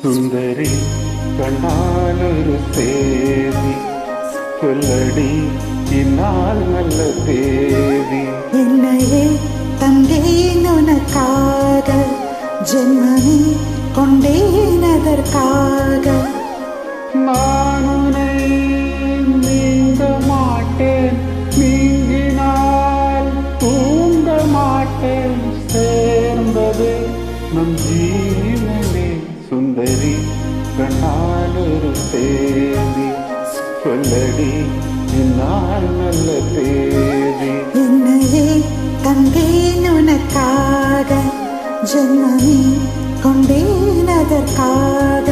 சுந்தரி கண்ணாலொரு சேதி சொல்லடி இந்நாள் நல்ல தேதி. என்னையே தந்தேன் உனக்காக, ஜென்மமே கொண்டேன் அதற்காக. நான் உன்னை நீங்க மாட்டேன், நீங்கினால் தூங்க மாட்டேன். சேர்ந்தது நம் ஜீவனே. சுந்தரி கண்ணாலொரு சேதி சொல்லடி இந்நாள் நல்ல தேதி. என்னையே தந்தேன் உனக்காக, ஜென்மமே கொண்டேன் அதற்காக.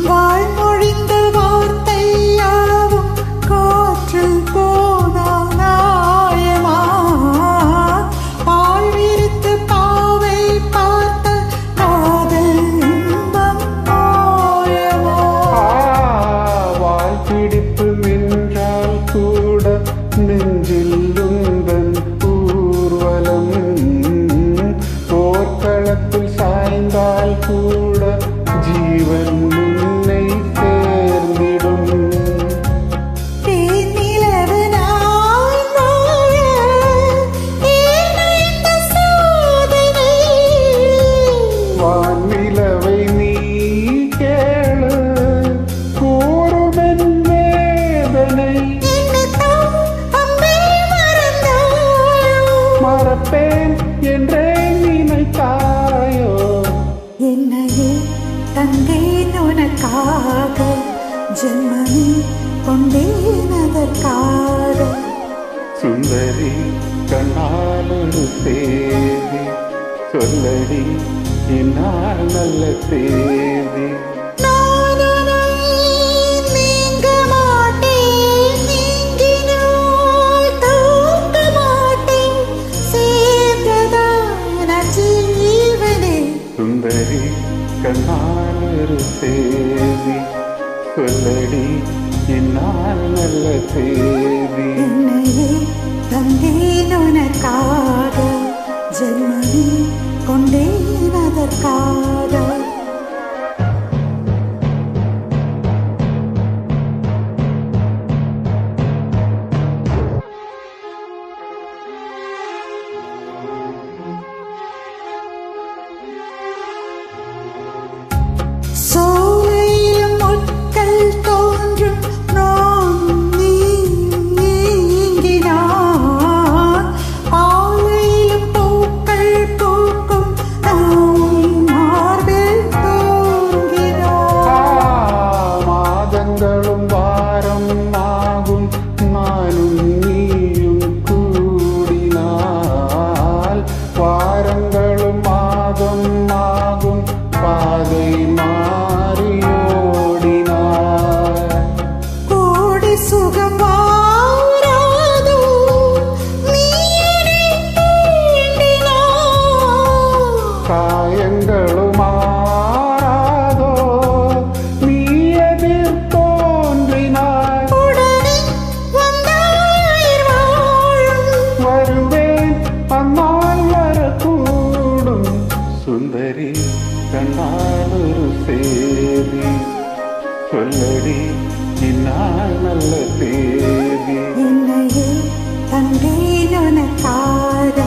வாழ்மொழிந்த வார்த்தை யாவும் காற்றில் போனால் நாயமா? வாழ்விருத்து பாவை பார்த்த காதல் இன்பம் மாயமா? வாழ் பிடிப்பு நின்றால் கூட நெஞ்சில் உந்தன் ஊர்வலம். போர்க்களத்தில் சாய்ந்தால் கூட ஜீவன் மறப்பேன் என்றே நினைத்தாயோ? என்னையே தந்தேன் உனக்காக, ஜென்மமே கொண்டேன் அதற்காக. சுந்தரி கண்ணாலொரு சேதி சொல்லடி இந்நாள் நல்ல தேதி. சுந்தரி கண்ணாலொரு சேதி சொல்லடி இந்நாள் நல்ல தேதி. என்னையே தந்தேன் உனக்காக, ஜென்மமே கொண்டேன் அதற்காக. சோலையிலும் முட்கள் தோன்றும் நான் நீங்கினான், பாலையிலும் பூக்கள் பூக்கும் நான் மார்பில் தூங்கினான். மாதங்களும் வாரம் ஆகும் நானும் நீயும் கூடினால், வாரங்களும் மாதம் ஆகும் பாதை சுகம் வாராதோ நீ காயங்களும் மாறாதோ நீ எதிர் தோன்றினாய். உடனே வந்தாயிர் வாழும் வருவேன் அம்மாள் வரக்கூடும். சுந்தரி கண்ணாலொரு சேதி சொல்லடி இந்நாள் நல்ல தேதி. என்னையே தந்தேன் உனக்காக,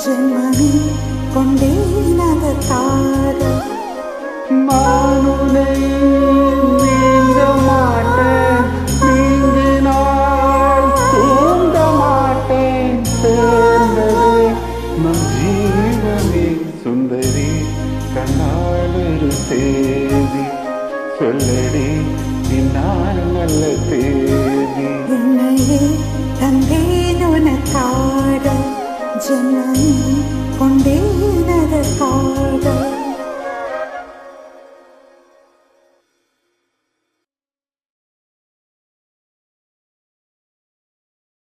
ஜென்மமே கொண்டேன் அதற்காக. நான் உன்னை நீங்க மாட்டேன், நீங்கினால் தூங்க மாட்டேன். சேர்ந்ததே நம் ஜீவனே. சுந்தரி கண்ணாலொரு சேதி சொல்லடி இந்நாள் நல்ல தேதி. என்னையே தந்தேன் உனக்காக, ஜென்மமே